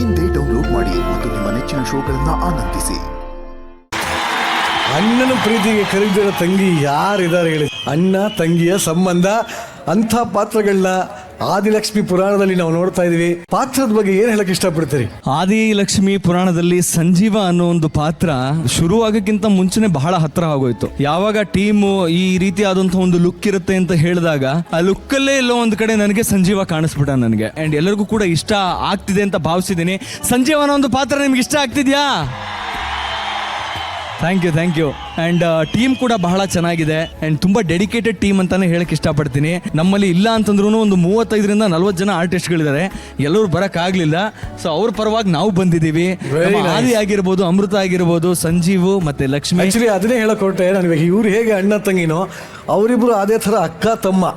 ಇಂದೇ ಡೌನ್ಲೋಡ್ ಮಾಡಿ ಮತ್ತು ನಿಮ್ಮ ನೆಚ್ಚಿನ ಶೋಗಳನ್ನು ಆನಂದಿಸಿ. ಅಣ್ಣನ ಪ್ರೀತಿಗೆ ಕರೆದಿರೋ ತಂಗಿ ಯಾರಿದ್ದಾರೆ ಹೇಳಿ? ಅಣ್ಣ ತಂಗಿಯ ಸಂಬಂಧ ಅಂಥ ಪಾತ್ರಗಳನ್ನ ಆದಿಲಕ್ಷ್ಮಿ ಪುರಾಣದಲ್ಲಿ ನಾವು ನೋಡ್ತಾ ಇದೀವಿ. ಪಾತ್ರದ ಬಗ್ಗೆ ಏನ್ ಹೇಳಕ್ ಇಷ್ಟಪಡ್ತೀರಿ? ಆದಿಲಕ್ಷ್ಮಿ ಪುರಾಣದಲ್ಲಿ ಸಂಜೀವ ಅನ್ನೋ ಒಂದು ಪಾತ್ರ ಶುರುವಾಗಕ್ಕಿಂತ ಮುಂಚೆನೆ ಬಹಳ ಹತ್ರ ಆಗೋಯ್ತು. ಯಾವಾಗ ಟೀಮು ಈ ರೀತಿಯಾದಂತಹ ಒಂದು ಲುಕ್ ಇರುತ್ತೆ ಅಂತ ಹೇಳಿದಾಗ ಆ ಲುಕ್ಕಲ್ಲೇ ಎಲ್ಲೋ ಒಂದು ಕಡೆ ನನಗೆ ಸಂಜೀವ ಕಾಣಿಸ್ಬಿಟ್ಟ ನನಗೆ. ಅಂಡ್ ಎಲ್ಲರಿಗೂ ಕೂಡ ಇಷ್ಟ ಆಗ್ತಿದೆ ಅಂತ ಭಾವಿಸಿದ್ದೀನಿ. ಸಂಜೀವ ಅನ್ನೋ ಒಂದು ಪಾತ್ರ ನಿಮ್ಗೆ ಇಷ್ಟ ಆಗ್ತಿದ್ಯಾ? Thank you. ಆ್ಯಂಡ್ ಟೀಮ್ ಕೂಡ ಬಹಳ ಚೆನ್ನಾಗಿದೆ ಆ್ಯಂಡ್ ತುಂಬ ಡೆಡಿಕೇಟೆಡ್ ಟೀಮ್ ಅಂತಾನೆ ಹೇಳಕ್ಕೆ ಇಷ್ಟಪಡ್ತೀನಿ. ನಮ್ಮಲ್ಲಿ ಇಲ್ಲ ಅಂತಂದ್ರೂ ಒಂದು 35ರಿಂದ 40 ಜನ ಆರ್ಟಿಸ್ಟ್ಗಳಿದ್ದಾರೆ. ಎಲ್ಲರೂ ಬರೋಕ್ಕಾಗಲಿಲ್ಲ. ಸೊ ಅವ್ರ ಪರವಾಗಿ ನಾವು ಬಂದಿದ್ದೀವಿ. ಆದಿ ಆಗಿರ್ಬೋದು, ಅಮೃತ ಆಗಿರ್ಬೋದು, ಸಂಜೀವು ಮತ್ತೆ ಲಕ್ಷ್ಮಿ. ಆಕ್ಚುಲಿ ಅದನ್ನೇ ಹೇಳಕ್ ಹೊರಟೆ ನನಗೆ. ಇವ್ರು ಹೇಗೆ ಅಣ್ಣ ತಂಗಿನೋ ಅವರಿಬ್ರು ಅದೇ ಥರ ಅಕ್ಕ ತಮ್ಮ.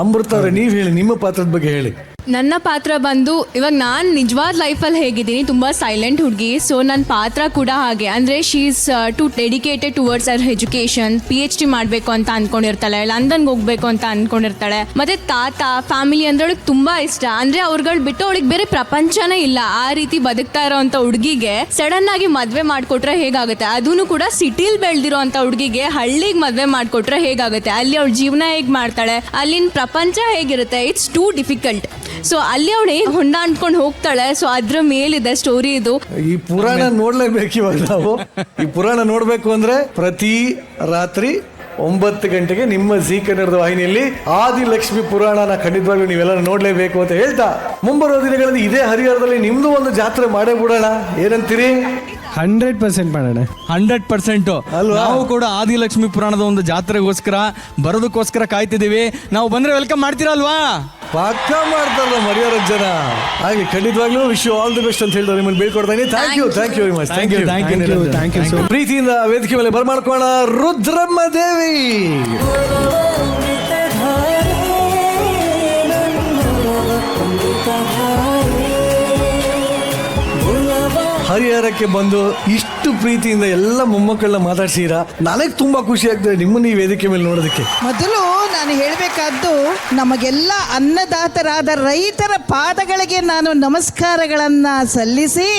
ಅಮೃತ ಅವ್ರೆ, ನೀವು ಹೇಳಿ ನಿಮ್ಮ ಪಾತ್ರದ ಬಗ್ಗೆ ಹೇಳಿ. ನನ್ನ ಪಾತ್ರ ಬಂದು ಇವಾಗ ನಾನು ನಿಜವಾದ ಲೈಫಲ್ಲಿ ಹೇಗಿದ್ದೀನಿ, ತುಂಬ ಸೈಲೆಂಟ್ ಹುಡುಗಿ. ಸೊ ನನ್ನ ಪಾತ್ರ ಕೂಡ ಹಾಗೆ. ಅಂದರೆ she is to dedicated towards our education. PhD ಮಾಡಬೇಕು ಅಂತ ಅಂದ್ಕೊಂಡಿರ್ತಾಳೆ, ಲಂಡನ್ಗೆ ಹೋಗ್ಬೇಕು ಅಂತ ಅಂದ್ಕೊಂಡಿರ್ತಾಳೆ. ಮತ್ತು ತಾತ ಫ್ಯಾಮಿಲಿ ಅಂದ್ರೆ ಅವಳಿಗೆ ತುಂಬ ಇಷ್ಟ. ಅಂದರೆ ಅವ್ರುಗಳು ಬಿಟ್ಟು ಅವಳಿಗೆ ಬೇರೆ ಪ್ರಪಂಚನೇ ಇಲ್ಲ. ಆ ರೀತಿ ಬದುಕ್ತಾ ಇರೋವಂಥ ಹುಡುಗಿಗೆ ಸಡನ್ ಆಗಿ ಮದುವೆ ಮಾಡಿಕೊಟ್ರೆ ಹೇಗಾಗುತ್ತೆ? ಅದೂ ಕೂಡ ಸಿಟಿಲಿ ಬೆಳೆದಿರೋ ಅಂಥ ಹುಡುಗಿಗೆ ಹಳ್ಳಿಗೆ ಮದುವೆ ಮಾಡಿಕೊಟ್ರೆ ಹೇಗಾಗುತ್ತೆ? ಅಲ್ಲಿ ಅವಳ ಜೀವನ ಹೇಗೆ ಮಾಡ್ತಾಳೆ? ಅಲ್ಲಿನ ಪ್ರಪಂಚ ಹೇಗಿರುತ್ತೆ? It's two difficult. ಸೊ ಅಲ್ಲಿ ಅವಳು ಹೊಂಡ ಅಂಟ್ಕೊಂಡು ಹೋಗ್ತಾಳೆ. ಸೊ ಅದ್ರ ಮೇಲಿದೆ ಸ್ಟೋರಿ ಇದು. ಈ ಪುರಾಣ ನೋಡ್ಲೇಬೇಕು ಇವಾಗ ನಾವು. ಈ ಪುರಾಣ ನೋಡ್ಬೇಕು ಅಂದ್ರೆ ಪ್ರತಿ ರಾತ್ರಿ 9 ಗಂಟೆಗೆ ನಿಮ್ಮ ಜೀ ಕನ್ನಡದ ವಾಹಿನಿಯಲ್ಲಿ ಆದಿಲಕ್ಷ್ಮಿ ಪುರಾಣನ ಖಂಡಿತವಾಗ್ಲೂ ನೀವೆಲ್ಲ ನೋಡ್ಲೇಬೇಕು ಅಂತ ಹೇಳ್ತಾ, ಮುಂಬರುವ ದಿನಗಳಲ್ಲಿ ಇದೇ ಹರಿಹರದಲ್ಲಿ ನಿಮ್ದು ಒಂದು ಜಾತ್ರೆ ಮಾಡೇ ಬಿಡೋಣ. ಏನಂತೀರಿ? 100% ಮಾಡೋಣ. 100% ನಾವು ಕೂಡ ಆದಿಲಕ್ಷ್ಮಿ ಪುರಾಣದ ಒಂದು ಜಾತ್ರೆಗೋಸ್ಕರ ಬರೋದಕ್ಕೋಸ್ಕರ ಕಾಯ್ತಿದ್ದೀವಿ. ನಾವು ಬಂದ್ರೆ ವೆಲ್ಕಮ್ ಮಾಡ್ತೀರಲ್ವಾ? ಪಕ್ಕ ಮಾಡ್ತಾರಲ್ಲ ಮರ್ಯಾದ ಜನ. ಹಾಗೆ ಖಂಡಿತವಾಗ್ಲೂ wish you all the best ಅಂತ ಹೇಳಿದ್ರೆ ನಿಮ್ಮನ್ನು ಬೀಳ್ಕೊಡ್ತೀನಿ. Thank you very much. Thank you. ಪ್ರೀತಿಯಿಂದ ವೇದಿಕೆ ಮೇಲೆ ಬರ್ಮಾಡ್ಕೋಣ ರುದ್ರಮ್ಮ ದೇವಿ. ಹರಿಹರಕ್ಕೆ ಬಂದು ಇಷ್ಟು ಪ್ರೀತಿಯಿಂದ ಎಲ್ಲ ಮೊಮ್ಮಕ್ಕಳನ್ನ ಮಾತಾಡ್ಸಿರಾ. ನನಗೆ ತುಂಬಾ ಖುಷಿ ಆಗ್ತದೆ ನಿಮ್ಮನ್ನ ಈ ವೇದಿಕೆ ಮೇಲೆ ನೋಡೋದಕ್ಕೆ. ಮೊದಲು ನಾನು ಹೇಳಬೇಕಾದ್ದು, ನಮಗೆಲ್ಲ ಅನ್ನದಾತರಾದ ರೈತರ ಪಾದಗಳಿಗೆ ನಾನು ನಮಸ್ಕಾರಗಳನ್ನು ಸಲ್ಲಿಸಿ,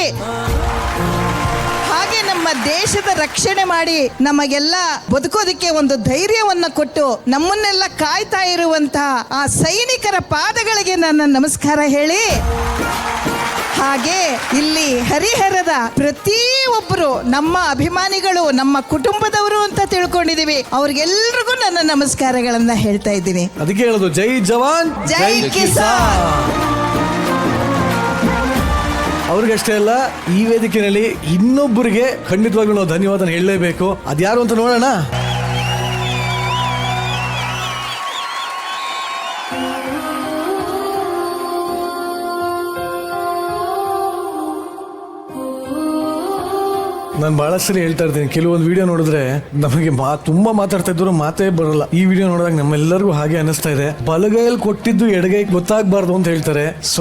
ಹಾಗೆ ನಮ್ಮ ದೇಶದ ರಕ್ಷಣೆ ಮಾಡಿ ನಮಗೆಲ್ಲ ಬದುಕೋದಕ್ಕೆ ಒಂದು ಧೈರ್ಯವನ್ನು ಕೊಟ್ಟು ನಮ್ಮನ್ನೆಲ್ಲ ಕಾಯ್ತಾ ಇರುವಂತಹ ಆ ಸೈನಿಕರ ಪಾದಗಳಿಗೆ ನನ್ನ ನಮಸ್ಕಾರ ಹೇಳಿ, ಹಾಗೆ ಇಲ್ಲಿ ಹರಿಹರದ ಪ್ರತಿಯೊಬ್ಬರು ನಮ್ಮ ಅಭಿಮಾನಿಗಳು, ನಮ್ಮ ಕುಟುಂಬದವರು ಅಂತ ತಿಳ್ಕೊಂಡಿದೀವಿ. ಅವ್ರಿಗೆಲ್ರಿಗೂ ನನ್ನ ನಮಸ್ಕಾರಗಳನ್ನ ಹೇಳ್ತಾ ಇದ್ದೀನಿ. ಅದಕ್ಕೆ ಹೇಳೋದು ಜೈ ಜವಾನ್ ಜೈ ಕಿಸಾನ್. ಅವ್ರಿಗಷ್ಟೇ ಅಲ್ಲ, ಈ ವೇದಿಕೆಯಲ್ಲಿ ಇನ್ನೊಬ್ಬರಿಗೆ ಖಂಡಿತವಾಗ್ಲೂ ನಾವು ಧನ್ಯವಾದ ಹೇಳಲೇಬೇಕು. ಅದ್ಯಾರು ಅಂತ ನೋಡೋಣ. ನಾನು ಬಹಳ ಸರಿ ಹೇಳ್ತಾ ಇರ್ತೀನಿ, ಕೆಲವೊಂದು ವಿಡಿಯೋ ನೋಡಿದ್ರೆ ನಮಗೆ ತುಂಬಾ ಮಾತಾಡ್ತಾ ಇದ್ರು ಮಾತೇ ಬರಲ್ಲ. ಈ ವಿಡಿಯೋ ನೋಡಿದಾಗ ನಮ್ಮೆಲ್ಲರಿಗೂ ಹಾಗೆ ಅನಿಸ್ತಾ ಇದೆ. ಬಲಗೈಯಲ್ಲಿ ಕೊಟ್ಟಿದ್ದು ಎಡಗೈ ಗೊತ್ತಾಗಬಾರ್ದು ಅಂತ ಹೇಳ್ತಾರೆ. ಸೊ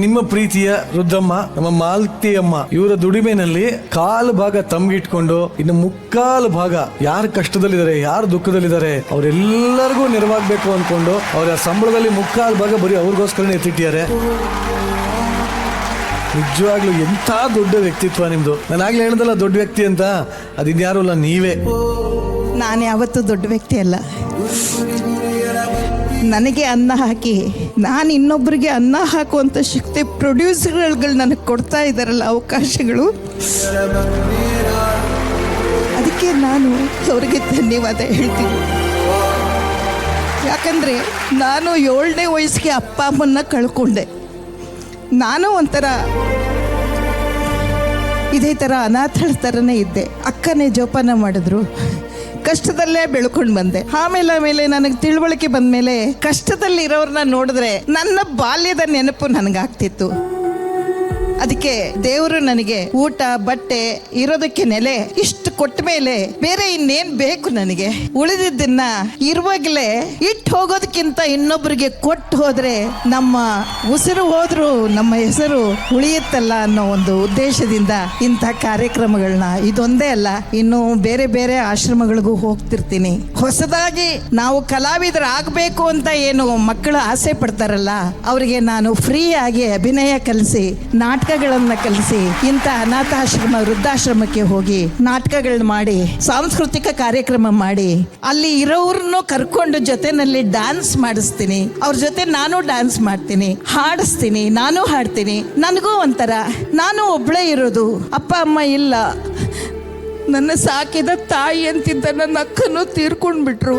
ನಿಮ್ಮ ಪ್ರೀತಿಯ ರುದ್ರಮ್ಮ, ನಮ್ಮ ಮಾಲ್ತಿ ಅಮ್ಮ, ಇವರ ದುಡಿಮೆನಲ್ಲಿ ಕಾಲು ಭಾಗ ತಮ್ಗಿಟ್ಕೊಂಡು ಇನ್ನು ಮುಕ್ಕಾಲು ಭಾಗ ಯಾರು ಕಷ್ಟದಲ್ಲಿದ್ದಾರೆ, ಯಾರು ದುಃಖದಲ್ಲಿದ್ದಾರೆ ಅವರೆಲ್ಲರಿಗೂ ನೆರವಾಗಬೇಕು ಅನ್ಕೊಂಡು ಅವರ ಸಂಬಳದಲ್ಲಿ ಮುಕ್ಕಾಲು ಭಾಗ ಬರೀ ಅವ್ರಿಗೋಸ್ಕರನೇ ಎತ್ತಿಟ್ಟಿದ್ದಾರೆ. ನಿಜವಾಗ್ಲೂ ಎಂಥ ದೊಡ್ಡ ವ್ಯಕ್ತಿತ್ವ ನಿಮ್ದು. ನಾನು ಆಗ್ಲೇ ಹೇಳಿದಲ್ಲ ದೊಡ್ಡ ವ್ಯಕ್ತಿ ಅಂತ, ಅದಿನ್ಯಾರು ಅಲ್ಲ, ನೀವೇ. ನಾನು ಯಾವತ್ತೂ ದೊಡ್ಡ ವ್ಯಕ್ತಿ ಅಲ್ಲ. ನನಗೆ ಅನ್ನ ಹಾಕಿ ನಾನು ಇನ್ನೊಬ್ಬರಿಗೆ ಅನ್ನ ಹಾಕುವಂಥ ಶಕ್ತಿ ಪ್ರೊಡ್ಯೂಸರ್ಗಳು ನನಗೆ ಕೊಡ್ತಾ ಇದ್ದಾರಲ್ಲ ಅವಕಾಶಗಳು, ಅದಕ್ಕೆ ನಾನು ಅವರಿಗೆ ಧನ್ಯವಾದ ಹೇಳ್ತೀನಿ. ಯಾಕಂದರೆ ನಾನು 7ನೇ ವಯಸ್ಸಿಗೆ ಅಪ್ಪ ಅಮ್ಮನ್ನ ಕಳ್ಕೊಂಡೆ. ನಾನು ಒಂಥರ ಇದೇ ಥರ ಅನಾಥಳ ಥರನೇ ಇದ್ದೆ. ಅಕ್ಕನೇ ಜೋಪಾನ ಮಾಡಿದ್ರು. ಕಷ್ಟದಲ್ಲೇ ಬೆಳ್ಕೊಂಡು ಬಂದೆ. ಆಮೇಲೆ ನನಗೆ ತಿಳುವಳಿಕೆ ಬಂದ ಮೇಲೆ ಕಷ್ಟದಲ್ಲಿರೋರನ್ನ ನೋಡಿದ್ರೆ ನನ್ನ ಬಾಲ್ಯದ ನೆನಪು ನನಗಾಗ್ತಿತ್ತು. ಅದಕ್ಕೆ ದೇವರು ನನಗೆ ಊಟ, ಬಟ್ಟೆ, ಇರೋದಕ್ಕೆ ನೆಲೆ ಇಷ್ಟು ಕೊಟ್ಟ ಮೇಲೆ ಬೇರೆ ಇನ್ನೇನ್ ಬೇಕು ನನಗೆ? ಉಳಿದಿದ್ದನ್ನ ಇರುವಾಗಲೇ ಇಟ್ಟು ಹೋಗೋದಕ್ಕಿಂತ ಇನ್ನೊಬ್ಬರಿಗೆ ಕೊಟ್ಟು ಹೋದ್ರೆ ನಮ್ಮ ಉಸಿರು ಹೋದ್ರು ನಮ್ಮ ಹೆಸರು ಉಳಿಯುತ್ತಲ್ಲ ಅನ್ನೋ ಒಂದು ಉದ್ದೇಶದಿಂದ ಇಂಥ ಕಾರ್ಯಕ್ರಮಗಳನ್ನ, ಇದೊಂದೇ ಅಲ್ಲ, ಇನ್ನು ಬೇರೆ ಬೇರೆ ಆಶ್ರಮಗಳಿಗೂ ಹೋಗ್ತಿರ್ತೀನಿ. ಹೊಸದಾಗಿ ನಾವು ಕಲಾವಿದರಾಗಬೇಕು ಅಂತ ಏನು ಮಕ್ಕಳು ಆಸೆ ಪಡ್ತಾರಲ್ಲ, ಅವರಿಗೆ ನಾನು ಫ್ರೀ ಆಗಿ ಅಭಿನಯ ಕಲಿಸಿ ನಾಟಕ ನಾಟಕಗಳನ್ನ ಕಲಿಸಿ ಇಂಥ ಅನಾಥಾಶ್ರಮ ವೃದ್ಧಾಶ್ರಮಕ್ಕೆ ಹೋಗಿ ನಾಟಕಗಳನ್ನ ಮಾಡಿ ಸಾಂಸ್ಕೃತಿಕ ಕಾರ್ಯಕ್ರಮ ಮಾಡಿ ಅಲ್ಲಿ ಇರೋರ್ನು ಕರ್ಕೊಂಡು ಜೊತೆನಲ್ಲಿ ಡ್ಯಾನ್ಸ್ ಮಾಡಿಸ್ತೀನಿ. ಅವ್ರ ಜೊತೆ ನಾನು ಡ್ಯಾನ್ಸ್ ಮಾಡ್ತೀನಿ, ಹಾಡಿಸ್ತೀನಿ, ನಾನು ಹಾಡ್ತೀನಿ. ನನಗೂ ಒಂಥರ, ನಾನು ಒಬ್ಳೇ ಇರೋದು, ಅಪ್ಪ ಅಮ್ಮ ಇಲ್ಲ. ನನ್ನ ಸಾಕಿದ ತಾಯಿ ಅಂತಿದ್ದ ನನ್ನ ಅಕ್ಕನೂ ತೀರ್ಕೊಂಡ್ಬಿಟ್ರು.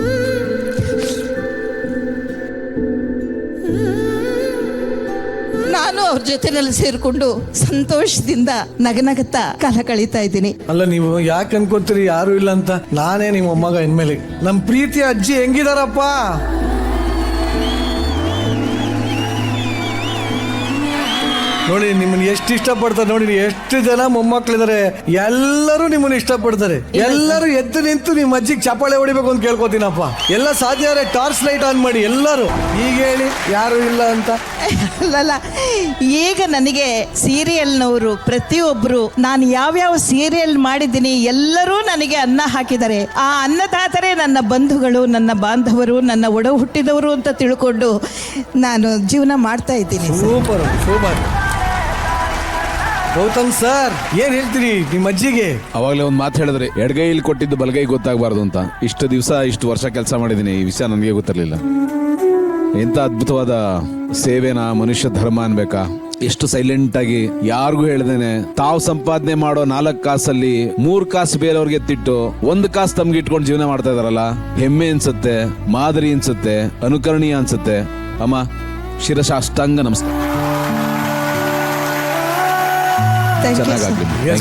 ನಾನು ಅವ್ರ ಜೊತೆನಲ್ಲಿ ಸೇರ್ಕೊಂಡು ಸಂತೋಷದಿಂದ ನಗನಗತ್ತಾ ಕಾಲ ಕಳೀತಾ ಇದ್ದೀನಿ. ಅಲ್ಲ, ನೀವು ಯಾಕೆ ಅನ್ಕೋತೀರಿ ಯಾರು ಇಲ್ಲ ಅಂತ? ನಾನೇ ನಿಮ್ಮ ಮೊಮ್ಮಗ ಇನ್ಮೇಲೆ. ನಮ್ಮ ಪ್ರೀತಿ ಅಜ್ಜಿ ಹೆಂಗಿದಾರಪ್ಪ? ನೋಡಿ, ನಿಮ್ಮನ್ನ ಎಷ್ಟು ಇಷ್ಟಪಡ್ತಾರೆ ನೋಡಿ. ಎಷ್ಟು ಜನ ಮೊಮ್ಮಕ್ಳಿದ್ದಾರೆ, ಎಲ್ಲರೂ ನಿಮ್ಮನ್ನ ಇಷ್ಟಪಡ್ತಾರೆ. ಎಲ್ಲರೂ ಎದ್ದು ನಿಂತು ನಿಮ್ಮ ಅಜ್ಜಿಗೆ ಚಪ್ಪಾಳೆ ಹೊಡಿಬೇಕು ಅಂತ ಕೇಳ್ಕೊತೀನಪ್ಪ. ಎಲ್ಲ ಸಾಧ್ಯ ಆದರೆ ಟಾರ್ಚ್ ಲೈಟ್ ಆನ್ ಮಾಡಿ ಎಲ್ಲರೂ. ಈಗ ಹೇಳಿ ಯಾರು ಇಲ್ಲ ಅಂತ. ಅಲ್ಲಲ್ಲ, ಈಗ ನನಗೆ ಸೀರಿಯಲ್ನವರು ಪ್ರತಿಯೊಬ್ಬರು ನಾನು ಯಾವ್ಯಾವ ಸೀರಿಯಲ್ ಮಾಡಿದ್ದೀನಿ ಎಲ್ಲರೂ ನನಗೆ ಅನ್ನ ಹಾಕಿದ್ದಾರೆ. ಆ ಅನ್ನದಾತರೇ ನನ್ನ ಬಂಧುಗಳು, ನನ್ನ ಬಾಂಧವರು, ನನ್ನ ಒಡ ಹುಟ್ಟಿದವರು ಅಂತ ತಿಳ್ಕೊಂಡು ನಾನು ಜೀವನ ಮಾಡ್ತಾ ಇದ್ದೀನಿ. Super super. ಗೌತಮ್ ಸರ್, ಏನ್ ಹೇಳ್ತೀರಿ ನಿಮ್ಮ ಅಜ್ಜಿಗೆ? ಅವಾಗಲೇ ಒಂದು ಮಾತು ಹೇಳಿದ್ರಿ, ಎಡಗೈಲಿ ಕೊಟ್ಟಿದ್ದು ಬಲಗೈ ಗೊತ್ತಾಗಬಾರ್ದು ಅಂತ. ಇಷ್ಟು ದಿವಸ ಇಷ್ಟು ವರ್ಷ ಕೆಲಸ ಮಾಡಿದ್ದೀನಿ, ಈ ವಿಷಯ ನನಗೆ ಗೊತ್ತಿರಲಿಲ್ಲ. ಎಂಥ ಅದ್ಭುತವಾದ ಸೇವೆನ ಮನುಷ್ಯ ಧರ್ಮ ಅನ್ಬೇಕಾ. ಎಷ್ಟು ಸೈಲೆಂಟ್ ಆಗಿ ಯಾರಿಗೂ ಹೇಳ್ದೇನೆ ತಾವು ಸಂಪಾದನೆ ಮಾಡೋ 4 ಕಾಸಲ್ಲಿ 3 ಕಾಸು ಬೇರೆಯವ್ರಿಗೆ ಎತ್ತಿಟ್ಟು 1 ಕಾಸು ತಮ್ಗೆ ಇಟ್ಕೊಂಡು ಜೀವನ ಮಾಡ್ತಾ ಇದಾರಲ್ಲ. ಹೆಮ್ಮೆ ಅನ್ಸುತ್ತೆ, ಮಾದರಿ ಅನ್ಸುತ್ತೆ, ಅನುಕರಣೀಯ ಅನ್ಸುತ್ತೆ. ಅಮ್ಮ, ಶಿರಸಾಷ್ಟಾಂಗ ನಮಸ್ಕಾರ.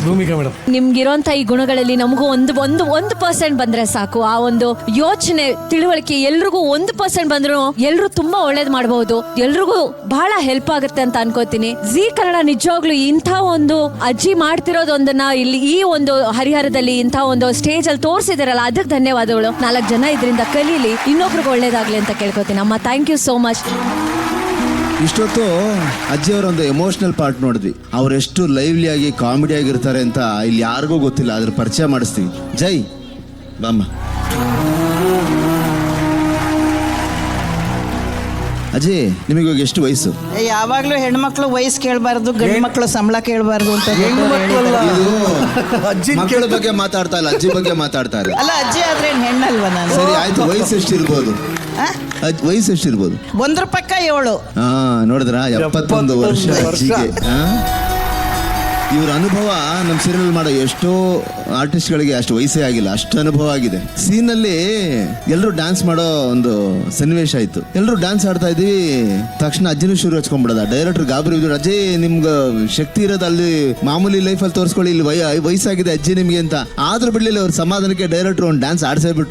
ಭೂಮಿಕಾ ಮೇಡಮ್, ನಿಮ್ಗಿರೋಂಥ ಈ ಗುಣಗಳಲ್ಲಿ ನಮಗೂ ಒಂದು 1% ಬಂದ್ರೆ ಸಾಕು. ಆ ಒಂದು ಯೋಚನೆ, ತಿಳುವಳಿಕೆ ಎಲ್ರಿಗೂ 1% ಬಂದ್ರು ಎಲ್ರು ತುಂಬಾ ಒಳ್ಳೇದ್ ಮಾಡಬಹುದು, ಎಲ್ರಿಗೂ ಬಹಳ ಹೆಲ್ಪ್ ಆಗುತ್ತೆ ಅಂತ ಅನ್ಕೋತೀನಿ. ಜೀ ಕನ್ನಡ ನಿಜವಾಗ್ಲೂ ಇಂಥ ಒಂದು ಅಜ್ಜಿ ಮಾಡ್ತಿರೋದೊಂದನ್ನ ಇಲ್ಲಿ ಈ ಒಂದು ಹರಿಹರದಲ್ಲಿ ಇಂಥ ಒಂದು ಸ್ಟೇಜ್ ಅಲ್ಲಿ ತೋರಿಸಿದಿರಲ್ಲ, ಅದಕ್ಕೆ ಧನ್ಯವಾದಗಳು. 4 ಜನ ಇದರಿಂದ ಕಲೀಲಿ, ಇನ್ನೊಬ್ರಿಗೆ ಒಳ್ಳೇದಾಗ್ಲಿ ಅಂತ ಕೇಳ್ಕೊತೀನಿ. ಅಮ್ಮ, ಥ್ಯಾಂಕ್ ಯು ಸೋ ಮಚ್. ಇಷ್ಟೊತ್ತು ಅಜ್ಜಿಯವರ ಒಂದು ಎಮೋಷನಲ್ ಪಾರ್ಟ್ ನೋಡಿದ್ವಿ. ಅವರೆಷ್ಟು ಲೈವ್ಲಿ ಆಗಿ ಕಾಮಿಡಿ ಆಗಿರ್ತಾರೆ ಅಂತ ಇಲ್ಲಿ ಯಾರಿಗೂ ಗೊತ್ತಿಲ್ಲ. ಅದ್ರ ಪರಿಚಯ ಮಾಡಿಸ್ತೀವಿ. ಜೈ ಬಾಮ್ಮ. ಅಜ್ಜಿ, ನಿಮಗೆ ಇವಾಗ ಎಷ್ಟು ವಯಸ್ಸು? ಯಾವಾಗ್ಲೂ ಹೆಣ್ಮಕ್ಳು ವಯಸ್ಸು ಕೇಳಬಾರ್ದು, ಗಂಡು ಮಕ್ಕಳು ಸಂಬಳ ಕೇಳಬಾರ್ದು ಅಂತ. ಅಜ್ಜಿ ಮಕ್ಕಳ ಬಗ್ಗೆ ಮಾತಾಡ್ತಾ ಇಲ್ಲ, ಅಜ್ಜಿ ಬಗ್ಗೆ ಮಾತಾಡ್ತಾರೆ. ಅಲ್ಲ, ಅಜ್ಜಿ ಆದ್ರೆ ಹೆಣ್ಣಲ್ವಾ ನಾನು? ಸರಿ ಆಯ್ತು, ವಯಸ್ಸು ಎಷ್ಟಿರ್ಬೋದು? ವಯಸ್ಸು ಎಷ್ಟಿರ್ಬೋದು? 1 ಪಕ್ಕ 7. ಹಾ, ನೋಡಿದ್ರ 71 ವರ್ಷ ಅಜ್ಜಿಗೆ. ಇವ್ರ ಅನುಭವ ನಮ್ಮ ಸೀರಿಯಲ್ ಮಾಡೋ ಎಷ್ಟೋ ಆರ್ಟಿಸ್ಟ್ಗಳಿಗೆ ಅಷ್ಟು ವಯಸ್ಸೇ ಆಗಿಲ್ಲ, ಅಷ್ಟು ಅನುಭವ ಆಗಿದೆ. ಸೀನಲ್ಲಿ ಎಲ್ಲರೂ ಡ್ಯಾನ್ಸ್ ಮಾಡೋ ಒಂದು ಸನ್ನಿವೇಶ ಆಯ್ತು. ಎಲ್ಲರೂ ಡ್ಯಾನ್ಸ್ ಆಡ್ತಾ ಇದೀವಿ, ತಕ್ಷಣ ಅಜ್ಜಿನೂ ಶುರು ಹಚ್ಕೊಂಡ್ಬಿಡೋದ. ಡೈರೆಕ್ಟರ್ ಗಾಬರಿ ಇದ್ರು, ಅಜ್ಜಿ ನಿಮ್ಗೆ ಶಕ್ತಿ ಇರೋದು ಅಲ್ಲಿ ಮಾಮೂಲಿ ಲೈಫಲ್ಲಿ ತೋರಿಸ್ಕೊಳ್ಳಿ, ಇಲ್ಲಿ ವಯಸ್ಸಾಗಿದೆ ಅಜ್ಜಿ ನಿಮ್ಗೆ ಅಂತ. ಆದ್ರೂ ಬಿಡ್ಲಿಲ್ಲ ಅವ್ರ ಸಮಾಧಾನಕ್ಕೆ ಡೈರೆಕ್ಟರ್ ಒಂದು ಡ್ಯಾನ್ಸ್ ಆಡ್ಸೇ ಬಿಟ್ರು.